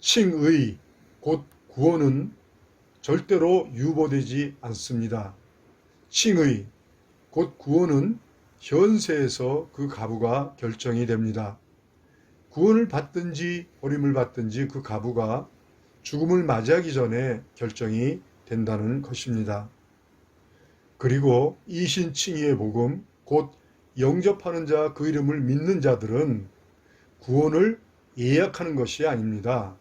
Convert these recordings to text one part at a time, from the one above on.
칭의, 곧 구원은 절대로 유보되지 않습니다. 칭의, 곧 구원은 현세에서 그 가부가 결정이 됩니다. 구원을 받든지 버림을 받든지 그 가부가 죽음을 맞이하기 전에 결정이 된다는 것입니다. 그리고 이신칭의의 복음, 곧 영접하는 자, 그 이름을 믿는 자들은 구원을 예약하는 것이 아닙니다.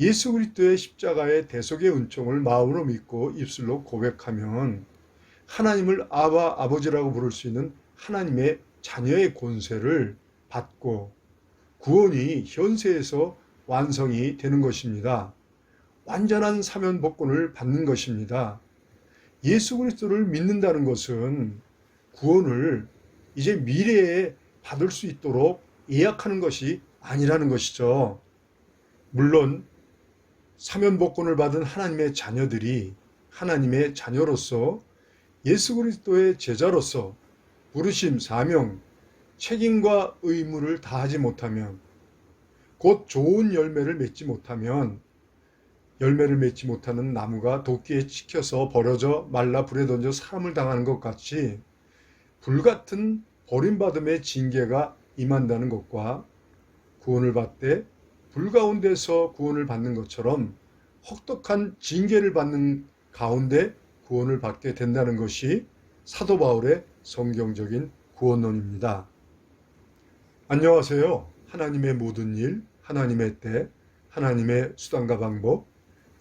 예수 그리스도의 십자가의 대속의 은총을 마음으로 믿고 입술로 고백하면 하나님을 아버지라고 부를 수 있는 하나님의 자녀의 권세를 받고 구원이 현세에서 완성이 되는 것입니다. 완전한 사면 복권을 받는 것입니다. 예수 그리스도를 믿는다는 것은 구원을 이제 미래에 받을 수 있도록 예약하는 것이 아니라는 것이죠. 물론 사면 복권을 받은 하나님의 자녀들이 하나님의 자녀로서 예수 그리스도의 제자로서 부르심, 사명, 책임과 의무를 다하지 못하면, 곧 좋은 열매를 맺지 못하면 열매를 맺지 못하는 나무가 도끼에 찍혀서 버려져 말라 불에 던져 사람을 당하는 것 같이 불같은 버림받음의 징계가 임한다는 것과 구원을 받되 불 가운데서 구원을 받는 것처럼 혹독한 징계를 받는 가운데 구원을 받게 된다는 것이 사도 바울의 성경적인 구원론입니다. 안녕하세요. 하나님의 모든 일, 하나님의 때, 하나님의 수단과 방법,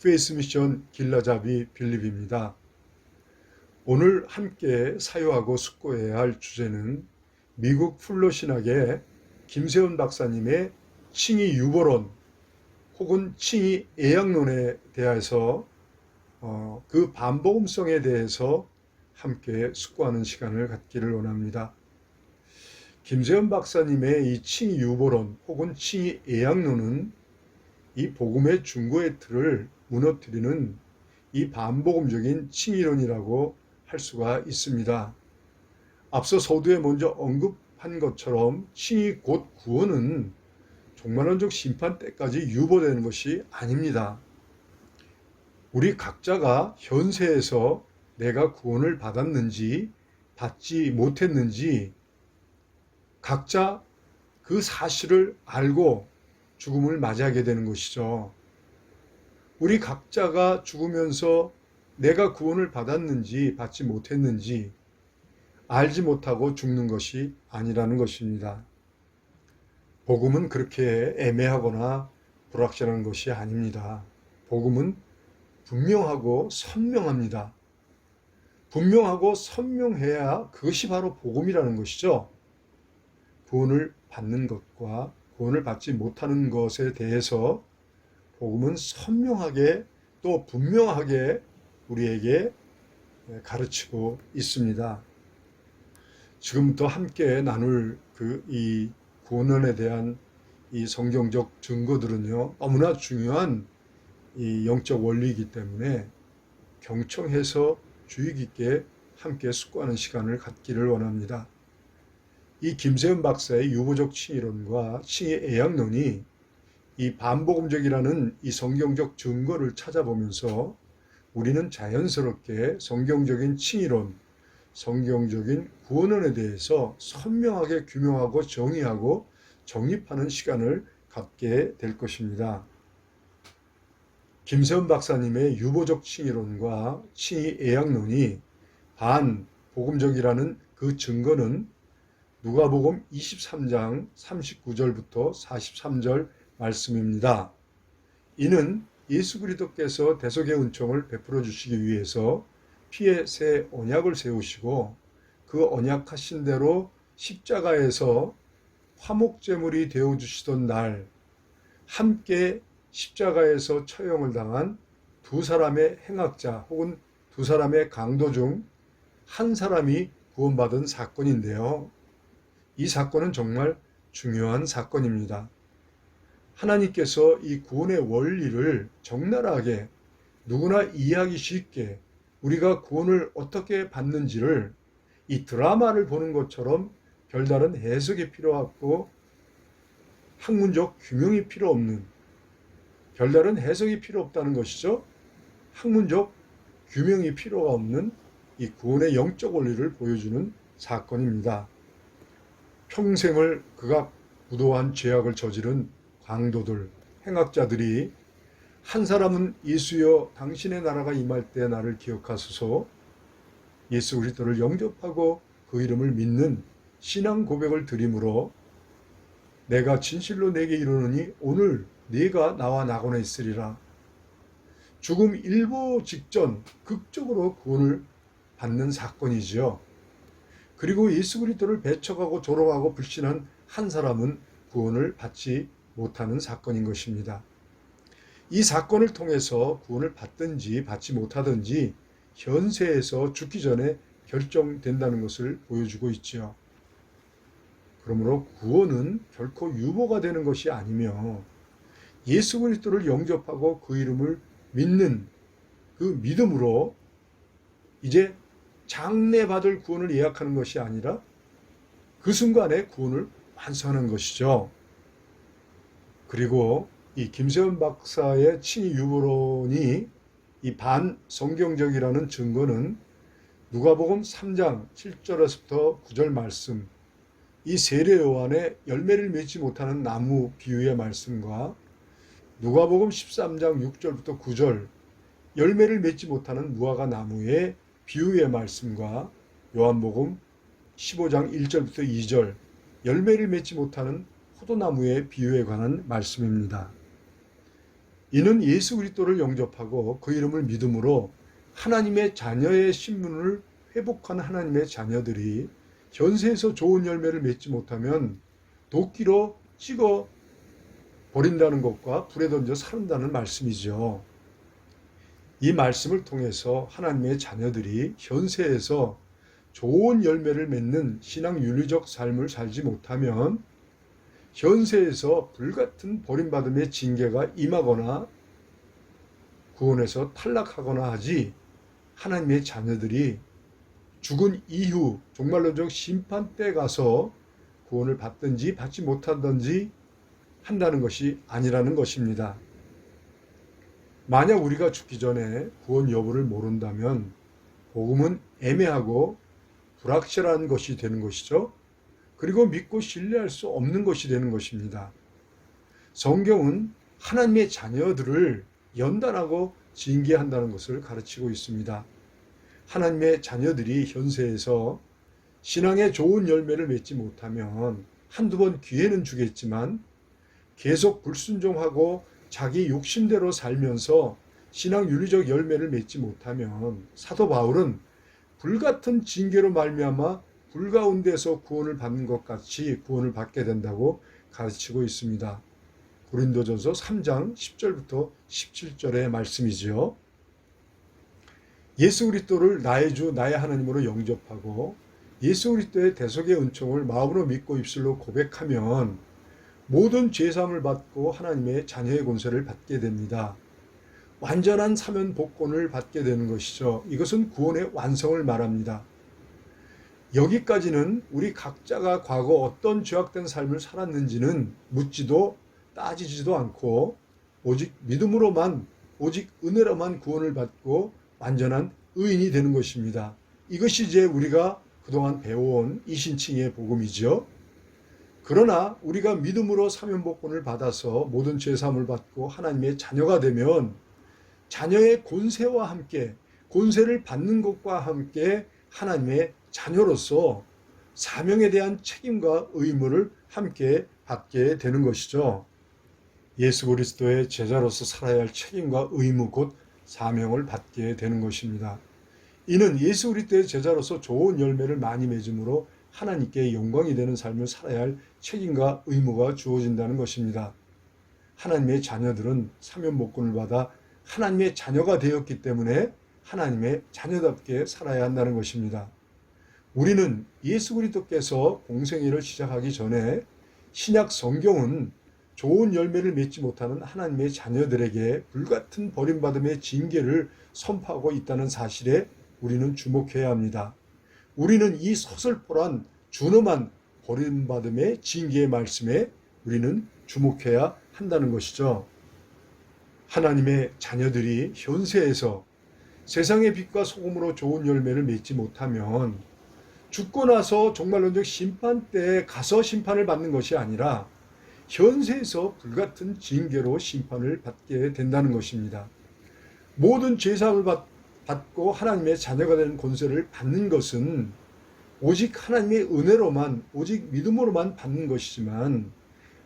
페이스 미션 길라잡이 빌립입니다. 오늘 함께 사유하고 숙고해야 할 주제는 미국 플로신학의 김세훈 박사님의 칭의 유보론 혹은 칭의 애약론에 대해서 그 반복음성에 대해서 함께 숙고하는 시간을 갖기를 원합니다. 김세훈 박사님의 이 칭의 유보론 혹은 칭의 애약론은 이 복음의 중고의 틀을 무너뜨리는 이 반복음적인 칭의론이라고 할 수가 있습니다. 앞서 서두에 먼저 언급한 것처럼 칭의 곧 구원은 종말론적 심판 때까지 유보되는 것이 아닙니다. 우리 각자가 현세에서 내가 구원을 받았는지 받지 못했는지 각자 그 사실을 알고 죽음을 맞이하게 되는 것이죠. 우리 각자가 죽으면서 내가 구원을 받았는지 받지 못했는지 알지 못하고 죽는 것이 아니라는 것입니다. 복음은 그렇게 애매하거나 불확실한 것이 아닙니다. 복음은 분명하고 선명합니다. 분명하고 선명해야 그것이 바로 복음이라는 것이죠. 구원을 받는 것과 구원을 받지 못하는 것에 대해서 복음은 선명하게 또 분명하게 우리에게 가르치고 있습니다. 지금부터 함께 나눌 이 구원론에 대한 이 성경적 증거들은요, 너무나 중요한 이 영적 원리이기 때문에 경청해서 주의 깊게 함께 숙고하는 시간을 갖기를 원합니다. 이 김세훈 박사의 유보적 칭의론과 칭의 애약론이 이 반복음적이라는 이 성경적 증거를 찾아보면서 우리는 자연스럽게 성경적인 칭의론, 성경적인 구원론에 대해서 선명하게 규명하고 정의하고 정립하는 시간을 갖게 될 것입니다. 김세훈 박사님의 유보적 칭의론과 칭의 애약론이 반복음적이라는 그 증거는 누가복음 23장 39절부터 43절 말씀입니다. 이는 예수 그리스도께서 대속의 은총을 베풀어 주시기 위해서 피의 새 언약을 세우시고 그 언약하신 대로 십자가에서 화목제물이 되어주시던 날 함께 십자가에서 처형을 당한 두 사람의 행악자 혹은 두 사람의 강도 중 한 사람이 구원받은 사건인데요. 이 사건은 정말 중요한 사건입니다. 하나님께서 이 구원의 원리를 적나라하게 누구나 이해하기 쉽게 우리가 구원을 어떻게 받는지를 이 드라마를 보는 것처럼 별다른 해석이 필요 없고 학문적 규명이 필요 없는 별다른 해석이 필요 없다는 것이죠. 학문적 규명이 필요가 없는 이 구원의 영적 원리를 보여주는 사건입니다. 평생을 극악무도한 죄악을 저지른 강도들, 행악자들이 한 사람은 예수여 당신의 나라가 임할 때 나를 기억하소서 예수 그리스도를 영접하고 그 이름을 믿는 신앙 고백을 드림으로 내가 진실로 내게 이르노니 오늘 네가 나와 낙원에 있으리라. 죽음 일보 직전 극적으로 구원을 받는 사건이지요. 그리고 예수 그리스도를 배척하고 조롱하고 불신한 한 사람은 구원을 받지 못하는 사건인 것입니다. 이 사건을 통해서 구원을 받든지 받지 못하든지 현세에서 죽기 전에 결정된다는 것을 보여주고 있지요. 그러므로 구원은 결코 유보가 되는 것이 아니며 예수 그리스도를 영접하고 그 이름을 믿는 그 믿음으로 이제 장래 받을 구원을 예약하는 것이 아니라 그 순간에 구원을 완성하는 것이죠. 그리고 이 김세현 박사의 칭의 유보론이 이 반성경적이라는 증거는 누가복음 3장 7절에서부터 9절 말씀, 이 세례 요한의 열매를 맺지 못하는 나무 비유의 말씀과 누가복음 13장 6절부터 9절 열매를 맺지 못하는 무화과 나무의 비유의 말씀과 요한복음 15장 1절부터 2절 열매를 맺지 못하는 포도나무의 비유에 관한 말씀입니다. 이는 예수 그리스도를 영접하고 그 이름을 믿음으로 하나님의 자녀의 신분을 회복한 하나님의 자녀들이 현세에서 좋은 열매를 맺지 못하면 도끼로 찍어 버린다는 것과 불에 던져 살인다는 말씀이죠. 이 말씀을 통해서 하나님의 자녀들이 현세에서 좋은 열매를 맺는 신앙 윤리적 삶을 살지 못하면 현세에서 불같은 버림받음의 징계가 임하거나 구원에서 탈락하거나 하지 하나님의 자녀들이 죽은 이후 종말론적 심판 때 가서 구원을 받든지 받지 못하든지 한다는 것이 아니라는 것입니다. 만약 우리가 죽기 전에 구원 여부를 모른다면 복음은 애매하고 불확실한 것이 되는 것이죠. 그리고 믿고 신뢰할 수 없는 것이 되는 것입니다. 성경은 하나님의 자녀들을 연단하고 징계한다는 것을 가르치고 있습니다. 하나님의 자녀들이 현세에서 신앙의 좋은 열매를 맺지 못하면 한두 번 기회는 주겠지만 계속 불순종하고 자기 욕심대로 살면서 신앙 윤리적 열매를 맺지 못하면 사도 바울은 불같은 징계로 말미암아 불 가운데서 구원을 받는 것 같이 구원을 받게 된다고 가르치고 있습니다. 고린도전서 3장 10절부터 17절의 말씀이지요. 예수 그리스도를 나의 주 나의 하나님으로 영접하고 예수 그리스도의 대속의 은총을 마음으로 믿고 입술로 고백하면 모든 죄사함을 받고 하나님의 자녀의 권세를 받게 됩니다. 완전한 사면 복권을 받게 되는 것이죠. 이것은 구원의 완성을 말합니다. 여기까지는 우리 각자가 과거 어떤 죄악된 삶을 살았는지는 묻지도 따지지도 않고 오직 믿음으로만 오직 은혜로만 구원을 받고 완전한 의인이 되는 것입니다. 이것이 이제 우리가 그동안 배워온 이신칭의 복음이죠. 그러나 우리가 믿음으로 사면복권을 받아서 모든 죄사함을 받고 하나님의 자녀가 되면 자녀의 권세와 함께 권세를 받는 것과 함께 하나님의 자녀로서 사명에 대한 책임과 의무를 함께 받게 되는 것이죠. 예수 그리스도의 제자로서 살아야 할 책임과 의무 곧 사명을 받게 되는 것입니다. 이는 예수 그리스도의 제자로서 좋은 열매를 많이 맺음으로 하나님께 영광이 되는 삶을 살아야 할 책임과 의무가 주어진다는 것입니다. 하나님의 자녀들은 사면복권을 받아 하나님의 자녀가 되었기 때문에 하나님의 자녀답게 살아야 한다는 것입니다. 우리는 예수 그리스도께서 공생애를 시작하기 전에 신약 성경은 좋은 열매를 맺지 못하는 하나님의 자녀들에게 불같은 버림받음의 징계를 선포하고 있다는 사실에 우리는 주목해야 합니다. 우리는 이 서슬퍼런 준엄한 버림받음의 징계의 말씀에 우리는 주목해야 한다는 것이죠. 하나님의 자녀들이 현세에서 세상의 빛과 소금으로 좋은 열매를 맺지 못하면 죽고 나서 종말론적 심판 때에 가서 심판을 받는 것이 아니라 현세에서 불같은 징계로 심판을 받게 된다는 것입니다. 모든 죄사함을 받고 하나님의 자녀가 되는 권세를 받는 것은 오직 하나님의 은혜로만, 오직 믿음으로만 받는 것이지만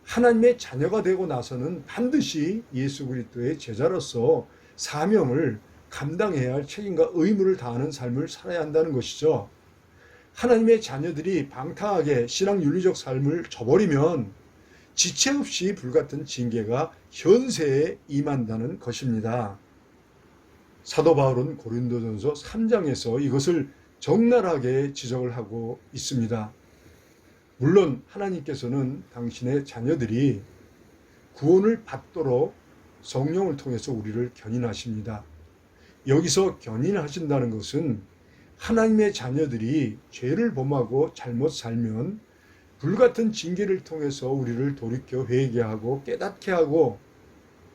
하나님의 자녀가 되고 나서는 반드시 예수 그리스도의 제자로서 사명을 감당해야 할 책임과 의무를 다하는 삶을 살아야 한다는 것이죠. 하나님의 자녀들이 방탕하게 신앙 윤리적 삶을 저버리면 지체 없이 불같은 징계가 현세에 임한다는 것입니다. 사도 바울은 고린도전서 3장에서 이것을 적나라하게 지적을 하고 있습니다. 물론 하나님께서는 당신의 자녀들이 구원을 받도록 성령을 통해서 우리를 견인하십니다. 여기서 견인하신다는 것은 하나님의 자녀들이 죄를 범하고 잘못 살면 불같은 징계를 통해서 우리를 돌이켜 회개하고 깨닫게 하고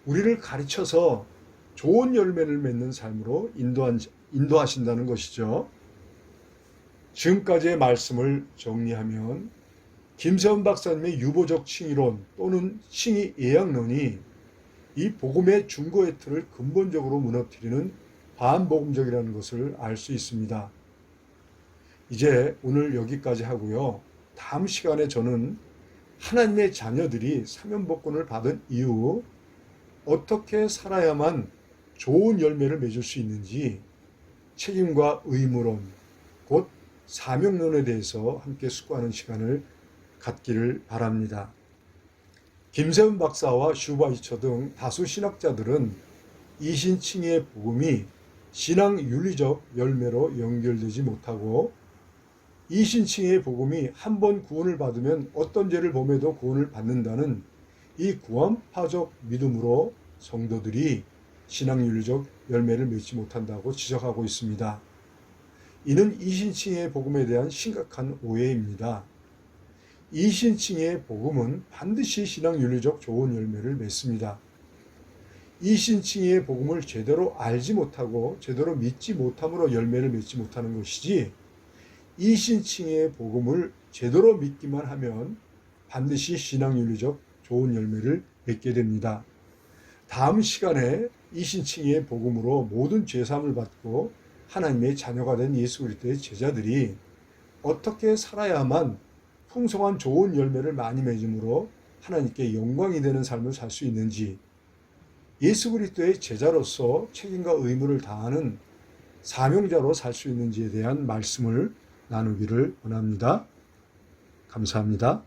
우리를 가르쳐서 좋은 열매를 맺는 삶으로 인도하신다는 것이죠. 지금까지의 말씀을 정리하면 김세훈 박사님의 유보적 칭의론 또는 칭의 예약론이 이 복음의 중고의 틀을 근본적으로 무너뜨리는 반복음적이라는 것을 알 수 있습니다. 이제 오늘 여기까지 하고요. 다음 시간에 저는 하나님의 자녀들이 사면복권을 받은 이후 어떻게 살아야만 좋은 열매를 맺을 수 있는지 책임과 의무론, 곧 사명론에 대해서 함께 숙고하는 시간을 갖기를 바랍니다. 김세훈 박사와 슈바이처 등 다수 신학자들은 이신칭의의 복음이 신앙 윤리적 열매로 연결되지 못하고 이신칭의의 복음이 한 번 구원을 받으면 어떤 죄를 범해도 구원을 받는다는 이 구원파적 믿음으로 성도들이 신앙 윤리적 열매를 맺지 못한다고 지적하고 있습니다. 이는 이신칭의의 복음에 대한 심각한 오해입니다. 이신칭의의 복음은 반드시 신앙 윤리적 좋은 열매를 맺습니다. 이신칭의의 복음을 제대로 알지 못하고 제대로 믿지 못함으로 열매를 맺지 못하는 것이지, 이신칭의의 복음을 제대로 믿기만 하면 반드시 신앙 윤리적 좋은 열매를 맺게 됩니다. 다음 시간에 이신칭의의 복음으로 모든 죄사함을 받고 하나님의 자녀가 된 예수 그리스도의 제자들이 어떻게 살아야만 풍성한 좋은 열매를 많이 맺음으로 하나님께 영광이 되는 삶을 살 수 있는지, 예수 그리스도의 제자로서 책임과 의무를 다하는 사명자로 살 수 있는지에 대한 말씀을 나누기를 원합니다. 감사합니다.